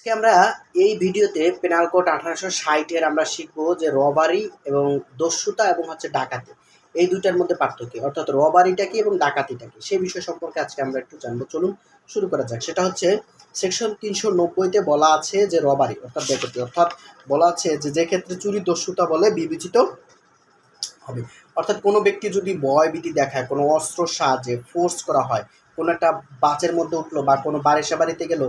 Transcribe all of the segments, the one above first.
আজকে আমরা এই ভিডিওতে পেনাল কোড 1860 আমরা শিখবো যে রবারি এবং দস্যুতা এবং ডাকাতি এই দুইটার মধ্যে পার্থক্য, অর্থাৎ রবারিটা কি এবং ডাকাতিটা কি সেই বিষয় সম্পর্কে আজকে আমরা একটু জানবো। চলুন শুরু করা যাক। সেটা হচ্ছে সেকশন 390-তে বলা আছে যে রবারি অর্থাৎ ডাকাতি, অর্থাৎ বলা আছে যে ক্ষেত্রে চুরি দস্যুতা বলে বিবেচিত হবে। অর্থাৎ কোনো ব্যক্তি যদি ভয়ভীতি দেখায়, কোনো অস্ত্র সাহায্যে ফোর্স করা হয়, কোনো একটা বাসের মধ্যে উঠলো বা কোনো বাড়িতে গেল,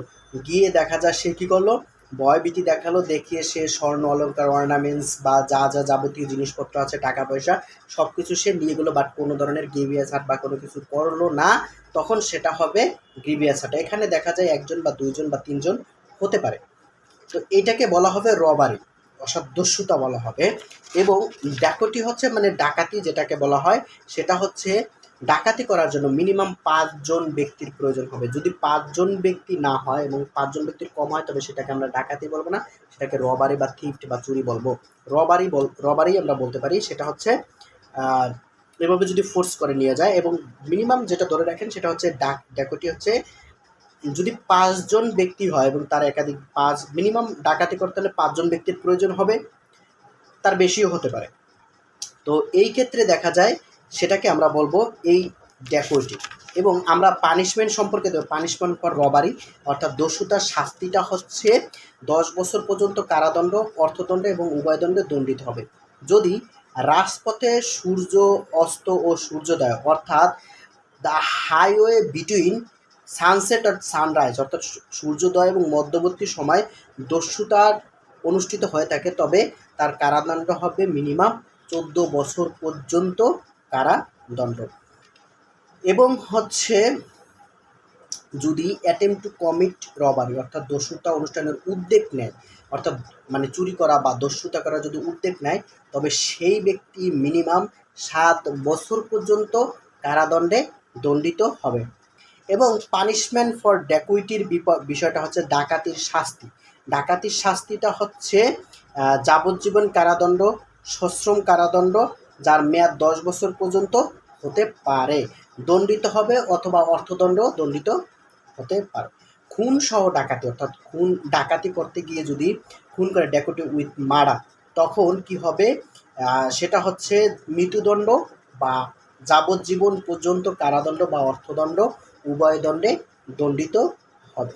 গিয়ে দেখা যায় সে কী করলো, ভয়ভীতি দেখালো, দেখিয়ে সে স্বর্ণ অলঙ্কার অর্নামেন্টস বা যা যাবতীয় জিনিসপত্র আছে, টাকা পয়সা সব কিছু সে নিয়ে গেলো, বাট কোনো ধরনের গ্রিভিয়াস হার্ট বা কোনো কিছু করলো না, তখন সেটা হবে গ্রিভিয়াস হার্ট। এখানে দেখা যায় একজন বা দুইজন বা তিনজন হতে পারে। তো এইটাকে বলা হবে রবারি, অর্থাৎ দস্যুতা বলা হবে। এবং ডাকাতি হচ্ছে ডাকাতি যেটাকে বলা হয় সেটা হচ্ছে ডাকাতি করার জন্য মিনিমাম 5 জন ব্যক্তির প্রয়োজন হবে। যদি 5 জন ব্যক্তি না হয় এবং 5 জন ব্যক্তির কম হয়, তবে সেটাকে আমরা ডাকাতি বলবো না, সেটাকে রবারি বা থিফট বা চুরি বলবো। রবারি আমরা বলতে পারি। সেটা হচ্ছে এভাবে যদি ফোর্স করে নিয়ে যায়, এবং মিনিমাম যেটা ধরে রাখেন সেটা হচ্ছে ডাকাতি হচ্ছে যদি 5 জন ব্যক্তি হয় এবং তার একাধিক মিনিমাম ডাকাতি করতে হলে 5 জন ব্যক্তির প্রয়োজন হবে, তার বেশিও হতে পারে। তো এই ক্ষেত্রে দেখা যায় সেটাকে আমরা বলবো এই ড্যাকোইটি। এবং আমরা পানিশমেন্ট সম্পর্কে দেবো, পানিশমেন্ট ফর রবারি অর্থাৎ দস্যুতার শাস্তিটা হচ্ছে 10 বছর পর্যন্ত কারাদণ্ড, অর্থদণ্ড এবং উভয়দণ্ডে দণ্ডিত হবে যদি রাজপথে সূর্য অস্ত ও সূর্যোদয়, অর্থাৎ দ্য হাইওয়ে বিটুইন সানসেট আর সানরাইজ, অর্থাৎ সূর্যোদয় এবং মধ্যবর্তী সময় দস্যুতার অনুষ্ঠিত হয়ে থাকে, তবে তার কারাদণ্ড হবে মিনিমাম 14 বছর পর্যন্ত কারাদণ্ড। এবং যদি অ্যাটেম্প টু কমিট রবারি অর্থাৎ দস্যুতা অনুষ্ঠানের উদ্যোগ নেয়, অর্থাৎ চুরি করা বা দস্যুতা করার যদি উদ্যোগ নেয়, তবে সেই ব্যক্তি মিনিমাম 7 বছর পর্যন্ত কারাদণ্ডে দণ্ডিত হবে। এবং পানিশমেন্ট ফর ড্যাকুইটির বিষয়টা হচ্ছে ডাকাতির শাস্তি। ডাকাতির শাস্তিটা হচ্ছে যাবজ্জীবন কারাদণ্ড, সশ্রম কারাদণ্ড, যার মেয়াদ 10 বছর পর্যন্ত হতে পারে, দণ্ডিত হবে, অথবা অর্থদণ্ড দণ্ডিত হতে পারে। খুন সহ ডাকাতি, অর্থাৎ ডাকাতি করতে গিয়ে যদি খুন করে, ড্যাকুইটি উইথ মার্ডার, তখন কি হবে, সেটা হচ্ছে মৃত্যুদণ্ড বা যাবজ্জীবন পর্যন্ত কারাদণ্ড বা অর্থদণ্ড উভয় দণ্ডে দণ্ডিত হবে।